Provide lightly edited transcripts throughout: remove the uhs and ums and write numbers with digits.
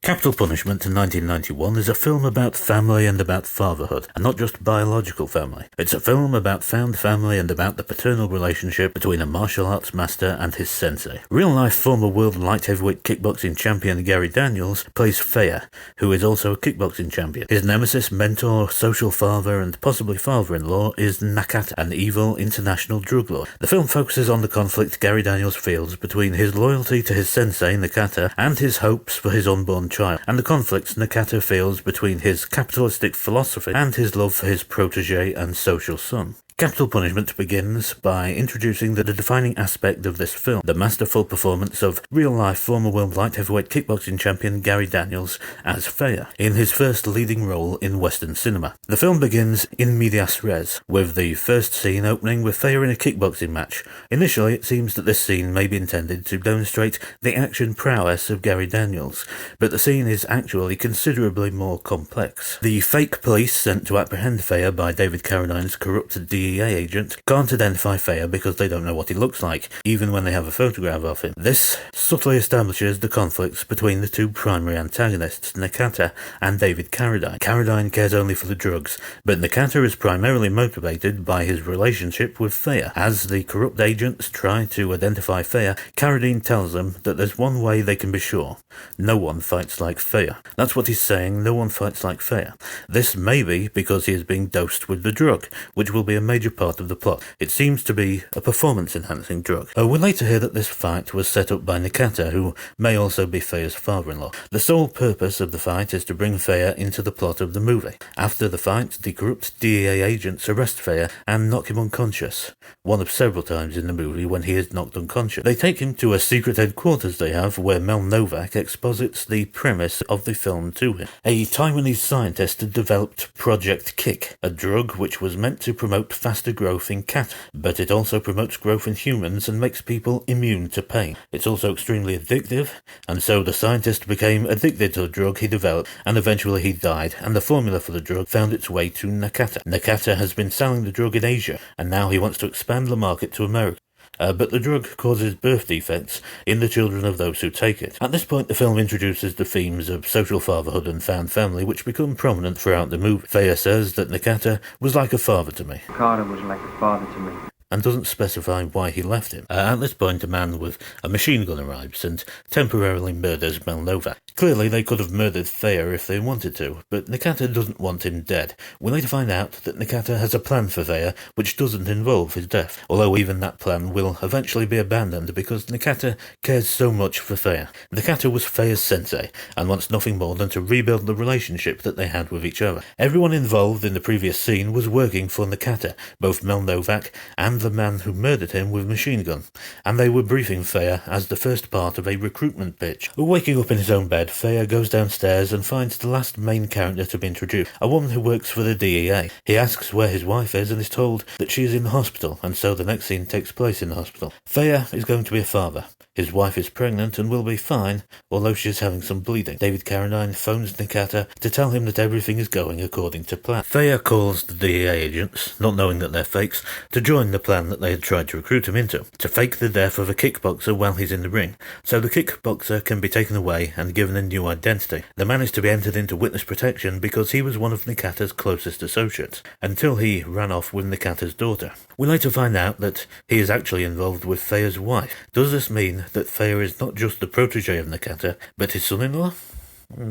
Capital Punishment in 1991 is a film about family and about fatherhood, and not just biological family. It's a film about found family and about the paternal relationship between a martial arts master and his sensei. Real-life former world light heavyweight kickboxing champion Gary Daniels plays Faya, who is also a kickboxing champion. His nemesis, mentor, social father, and possibly father-in-law is Nakata, an evil international drug lord. The film focuses on the conflict Gary Daniels feels between his loyalty to his sensei, Nakata, and his hopes for his unborn child, and the conflicts Nakata feels between his capitalistic philosophy and his love for his protege and social son. Capital Punishment begins by introducing the defining aspect of this film, the masterful performance of real-life former world light heavyweight kickboxing champion Gary Daniels as Faya, in his first leading role in Western cinema. The film begins in medias res, with the first scene opening with Faya in a kickboxing match. Initially, it seems that this scene may be intended to demonstrate the action prowess of Gary Daniels, but the scene is actually considerably more complex. The fake police sent to apprehend Faya by David Carradine's corrupt DEA agent can't identify Faya because they don't know what he looks like, even when they have a photograph of him. This subtly establishes the conflicts between the two primary antagonists, Nakata and David Carradine. Carradine cares only for the drugs, but Nakata is primarily motivated by his relationship with Faya. As the corrupt agents try to identify Faya, Carradine tells them that there's one way they can be sure: no one fights like Faya. That's what he's saying, no one fights like Faya. This may be because he is being dosed with the drug, which will be a major part of the plot. It seems to be a performance-enhancing drug. We later hear that this fight was set up by Nakata, who may also be Faya's father-in-law. The sole purpose of the fight is to bring Faya into the plot of the movie. After the fight, the corrupt DEA agents arrest Faya and knock him unconscious, one of several times in the movie when he is knocked unconscious. They take him to a secret headquarters they have, where Mel Novak exposits the premise of the film to him. A Taiwanese scientist had developed Project Kick, a drug which was meant to promote faster growth in cats, but it also promotes growth in humans and makes people immune to pain. It's also extremely addictive, and so the scientist became addicted to the drug he developed, and eventually he died, and the formula for the drug found its way to Nakata. Nakata has been selling the drug in Asia, and now he wants to expand the market to America. But the drug causes birth defects in the children of those who take it. At this point, the film introduces the themes of social fatherhood and found family, which become prominent throughout the movie. Faya says that Nakata was like a father to me. Nakata was like a father to me. And doesn't specify why he left him. At this point, a man with a machine gun arrives and temporarily murders Mel Novak. Clearly, they could have murdered Faya if they wanted to, but Nakata doesn't want him dead. We later find out that Nakata has a plan for Faya, which doesn't involve his death, although even that plan will eventually be abandoned because Nakata cares so much for Faya. Nakata was Faya's sensei, and wants nothing more than to rebuild the relationship that they had with each other. Everyone involved in the previous scene was working for Nakata, both Mel Novak and the man who murdered him with machine gun, and they were briefing Faya as the first part of a recruitment pitch. Waking up in his own bed, Faya goes downstairs and finds the last main character to be introduced, a woman who works for the DEA. He asks where his wife is and is told that she is in the hospital, and so the next scene takes place in the hospital. Faya is going to be a father. His wife is pregnant and will be fine, although she is having some bleeding. David Carradine phones Nakata to tell him that everything is going according to plan. Faya calls the DEA agents, not knowing that they're fakes, to join the plan that they had tried to recruit him into, to fake the death of a kickboxer while he's in the ring, so the kickboxer can be taken away and given a new identity. The man is to be entered into witness protection because he was one of Nakata's closest associates, until he ran off with Nakata's daughter. We later find out that he is actually involved with Faya's wife. Does this mean that Faya is not just the protege of Nakata, but his son-in-law?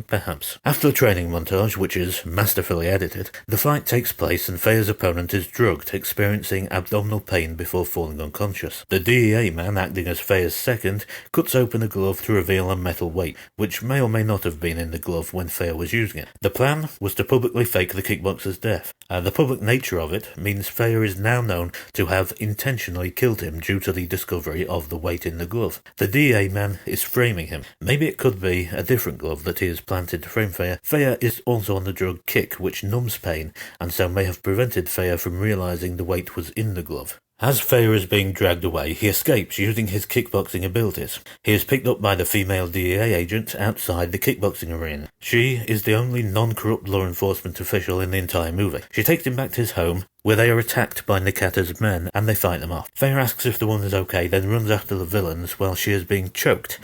Perhaps. After a training montage, which is masterfully edited, the fight takes place and Faya's opponent is drugged, experiencing abdominal pain before falling unconscious. The DEA man, acting as Faya's second, cuts open a glove to reveal a metal weight, which may or may not have been in the glove when Faya was using it. The plan was to publicly fake the kickboxer's death. The public nature of it means Faya is now known to have intentionally killed him due to the discovery of the weight in the glove. The DEA man is framing him. Maybe it could be a different glove that he has planted to frame Faya. Faya is also on the drug Kick, which numbs pain, and so may have prevented Faya from realizing the weight was in the glove. As Faya is being dragged away, he escapes using his kickboxing abilities. He is picked up by the female DEA agent outside the kickboxing arena. She is the only non-corrupt law enforcement official in the entire movie. She takes him back to his home, where they are attacked by Nakata's men, and they fight them off. Faya asks if the woman is okay, then runs after the villains while she is being choked.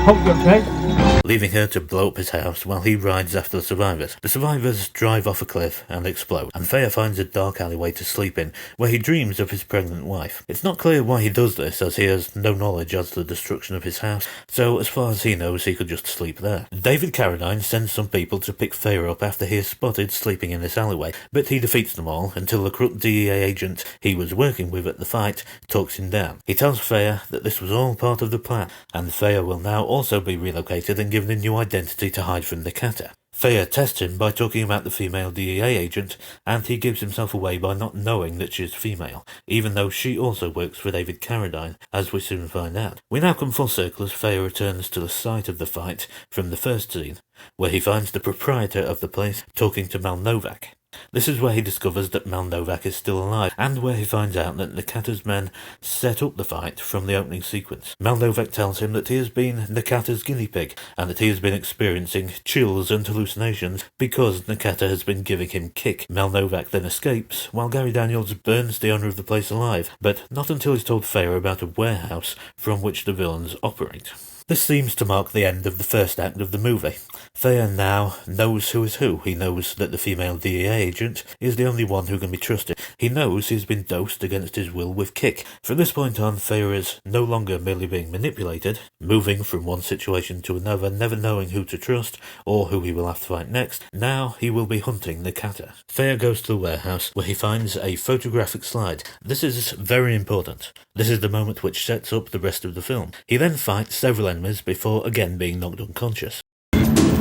Hope you're okay. leaving her to blow up his house while he rides after the survivors. The survivors drive off a cliff and explode, and Thayer finds a dark alleyway to sleep in, where he dreams of his pregnant wife. It's not clear why he does this, as he has no knowledge as to the destruction of his house, so as far as he knows, he could just sleep there. David Carradine sends some people to pick Thayer up after he is spotted sleeping in this alleyway, but he defeats them all until the corrupt DEA agent he was working with at the fight talks him down. He tells Thayer that this was all part of the plan, and Thayer will now also be relocated and given a new identity to hide from Nakata. Thayer tests him by talking about the female DEA agent, and he gives himself away by not knowing that she's female, even though she also works for David Carradine, as we soon find out. We now come full circle as Thayer returns to the site of the fight from the first scene, where he finds the proprietor of the place talking to Mal Novak. This is where he discovers that Mal Novak is still alive, and where he finds out that Nakata's men set up the fight from the opening sequence. Mal Novak tells him that he has been Nakata's guinea pig, and that he has been experiencing chills and hallucinations because Nakata has been giving him kick. Mal Novak then escapes, while Gary Daniels burns the owner of the place alive, but not until he's told Thayer about a warehouse from which the villains operate. This seems to mark the end of the first act of the movie. Thayer now knows who is who. He knows that the female DEA agent is the only one who can be trusted. He knows he's been dosed against his will with kick. From this point on, Thayer is no longer merely being manipulated, moving from one situation to another, never knowing who to trust or who he will have to fight next. Now he will be hunting Nakata. Thayer goes to the warehouse, where he finds a photographic slide. This is very important. This is the moment which sets up the rest of the film. He then fights several enemies before again being knocked unconscious.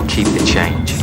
Keep the change.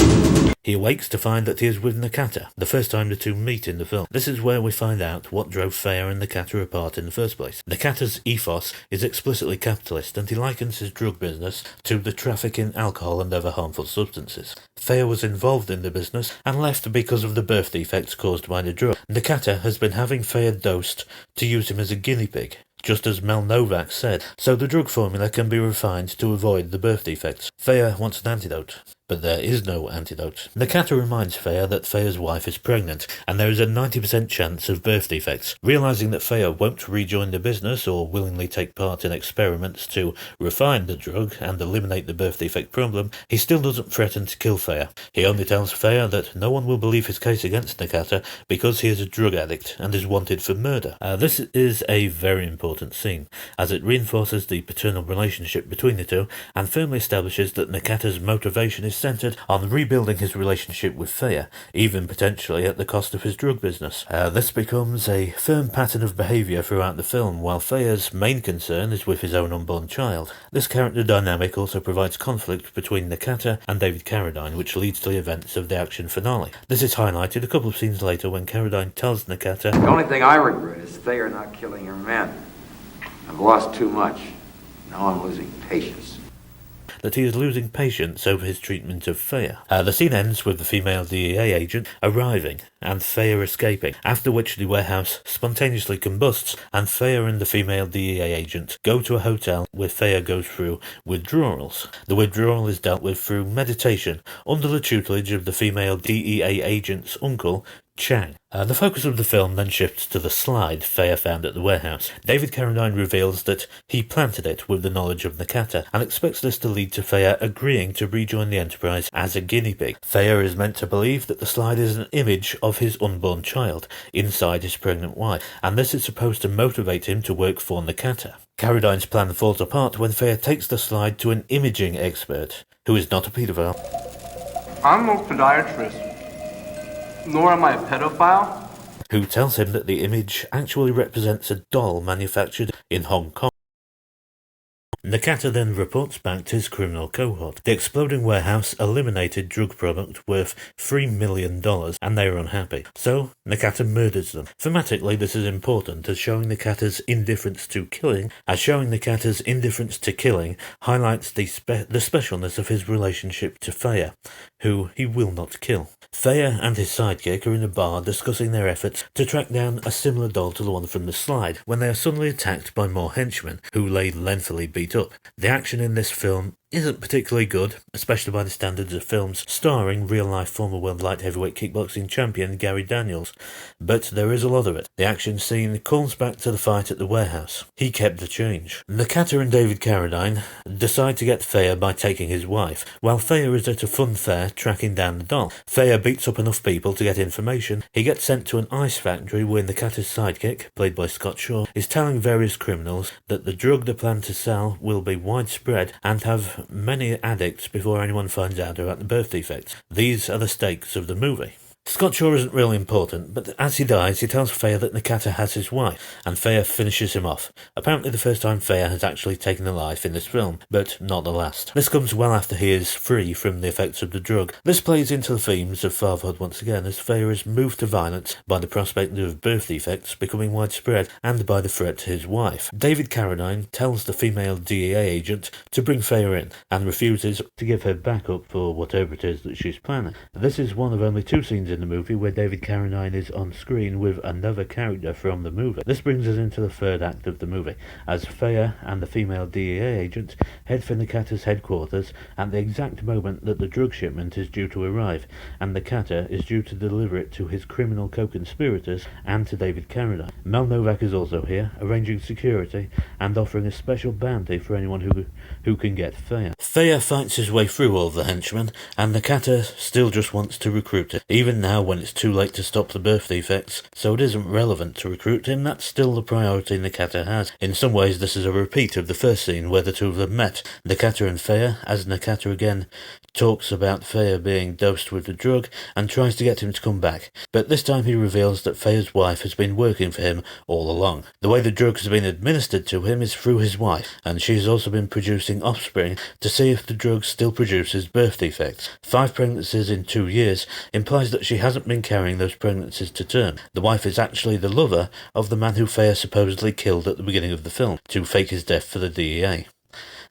He awakes to find that he is with Nakata, the first time the two meet in the film. This is where we find out what drove Thayer and Nakata apart in the first place. Nakata's ethos is explicitly capitalist, and he likens his drug business to the traffic in alcohol and other harmful substances. Thayer was involved in the business and left because of the birth defects caused by the drug. Nakata has been having Thayer dosed to use him as a guinea pig, just as Mal Novak said, so the drug formula can be refined to avoid the birth defects. Thayer wants an antidote, but there is no antidote. Nakata reminds Thayer that Thayer's wife is pregnant, and there is a 90% chance of birth defects. Realizing that Thayer won't rejoin the business or willingly take part in experiments to refine the drug and eliminate the birth defect problem, he still doesn't threaten to kill Thayer. He only tells Thayer that no one will believe his case against Nakata because he is a drug addict and is wanted for murder. This is a very important scene, as it reinforces the paternal relationship between the two and firmly establishes that Nakata's motivation is centered on rebuilding his relationship with Thayer, even potentially at the cost of his drug business. This becomes a firm pattern of behaviour throughout the film, while Thayer's main concern is with his own unborn child. This character dynamic also provides conflict between Nakata and David Carradine, which leads to the events of the action finale. This is highlighted a couple of scenes later when Carradine tells Nakata, "The only thing I regret is Thayer not killing your men. I've lost too much. Now I'm losing patience." that he is losing patience over his treatment of Thayer. The scene ends with the female DEA agent arriving and Thayer escaping, after which the warehouse spontaneously combusts and Thayer and the female DEA agent go to a hotel where Thayer goes through withdrawals. The withdrawal is dealt with through meditation under the tutelage of the female DEA agent's uncle, Chang. The focus of the film then shifts to the slide Thayer found at the warehouse. David Carradine reveals that he planted it with the knowledge of Nakata and expects this to lead to Thayer agreeing to rejoin the Enterprise as a guinea pig. Thayer is meant to believe that the slide is an image of his unborn child inside his pregnant wife, and this is supposed to motivate him to work for Nakata. Carradine's plan falls apart when Thayer takes the slide to an imaging expert, who is not a paedophile. I'm no podiatrist, nor am I a pedophile. Who tells him that the image actually represents a doll manufactured in Hong Kong. Nakata then reports back to his criminal cohort. The exploding warehouse eliminated drug product worth $3 million, and they are unhappy. So, Nakata murders them. Thematically, this is important, as showing Nakata's indifference to killing highlights the specialness of his relationship to Thayer, who he will not kill. Thayer and his sidekick are in a bar discussing their efforts to track down a similar doll to the one from the slide, when they are suddenly attacked by more henchmen, who lay lengthily beat up. The action in this film isn't particularly good, especially by the standards of films starring real-life former world light heavyweight kickboxing champion Gary Daniels, but there is a lot of it. The action scene calls back to the fight at the warehouse. He kept the change. Nakata and David Carradine decide to get Faya by taking his wife, while Faya is at a fun fair tracking down the doll. Faya beats up enough people to get information. He gets sent to an ice factory where Nakata's sidekick, played by Scott Shaw, is telling various criminals that the drug they plan to sell will be widespread and have many addicts before anyone finds out about the birth defects. These are the stakes of the movie. Scott Shaw isn't really important, but as he dies, he tells Faya that Nakata has his wife, and Faya finishes him off. Apparently the first time Faya has actually taken a life in this film, but not the last. This comes well after he is free from the effects of the drug. This plays into the themes of fatherhood once again, as Faya is moved to violence by the prospect of birth defects becoming widespread, and by the threat to his wife. David Carradine tells the female DEA agent to bring Faya in, and refuses to give her backup for whatever it is that she's planning. This is one of only 2 scenes in the movie where David Carradine is on screen with another character from the movie. This brings us into the third act of the movie, as Faya and the female DEA agent head for Nakata's headquarters at the exact moment that the drug shipment is due to arrive, and Nakata is due to deliver it to his criminal co-conspirators and to David Carradine. Mel Novak is also here, arranging security and offering a special bounty for anyone who can get Faya. Faya fights his way through all the henchmen, and Nakata still just wants to recruit him. Even now, when it's too late to stop the birth defects, so it isn't relevant to recruit him, that's still the priority Nakata has. In some ways, this is a repeat of the first scene where the two of them met. Nakata and Faya, as Nakata again talks about Faya being dosed with the drug and tries to get him to come back. But this time he reveals that Faya's wife has been working for him all along. The way the drug has been administered to him is through his wife, and she has also been producing offspring to see if the drug still produces birth defects. 5 pregnancies in 2 years implies that she hasn't been carrying those pregnancies to term. The wife is actually the lover of the man who Faya supposedly killed at the beginning of the film to fake his death for the DEA.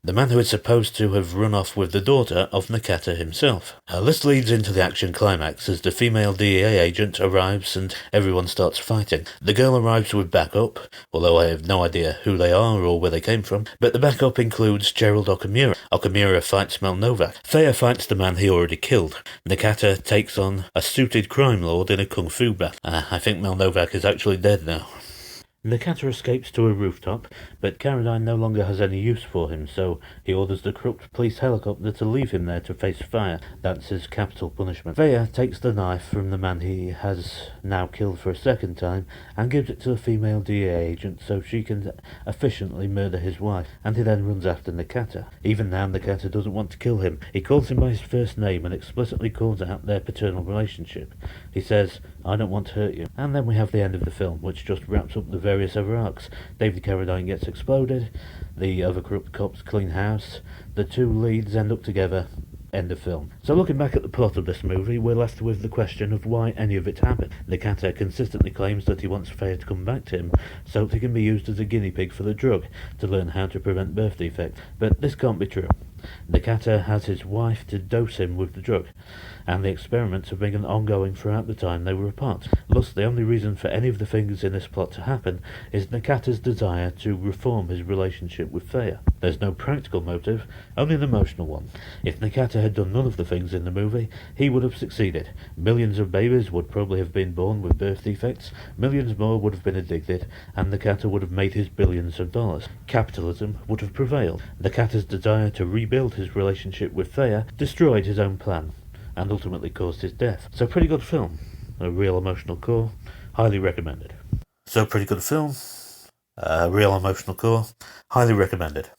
The man who is supposed to have run off with the daughter of Nakata himself. This leads into the action climax as the female DEA agent arrives and everyone starts fighting. The girl arrives with backup, although I have no idea who they are or where they came from, but the backup includes Gerald Okamura. Okamura fights Mel Novak. Faya fights the man he already killed. Nakata takes on a suited crime lord in a kung fu battle. I think Mel Novak is actually dead now. Nakata escapes to a rooftop, but Carradine no longer has any use for him, so he orders the corrupt police helicopter to leave him there to face fire. That's his capital punishment. Faya takes the knife from the man he has now killed for a second time and gives it to the female DEA agent so she can efficiently murder his wife, and he then runs after Nakata. Even now, Nakata doesn't want to kill him. He calls him by his first name and explicitly calls out their paternal relationship. He says, "I don't want to hurt you." And then we have the end of the film, which just wraps up the various other arcs. David Carradine gets exploded, the other corrupt cops clean house, the 2 leads end up together, end of film. So looking back at the plot of this movie, we're left with the question of why any of it happened. Nakata consistently claims that he wants Faya to come back to him so that he can be used as a guinea pig for the drug to learn how to prevent birth defects, but this can't be true. Nakata has his wife to dose him with the drug, and the experiments have been ongoing throughout the time they were apart. Thus, the only reason for any of the things in this plot to happen is Nakata's desire to reform his relationship with Faya. There's no practical motive, only an emotional one. If Nakata had done none of the things in the movie, he would have succeeded. Millions of babies would probably have been born with birth defects, millions more would have been addicted, and Nakata would have made his billions of dollars. Capitalism would have prevailed. Nakata's desire to rebuild his relationship with Faya destroyed his own plan, and ultimately caused his death. So pretty good film. A real emotional core. Highly recommended. So pretty good film. A real emotional core. Highly recommended.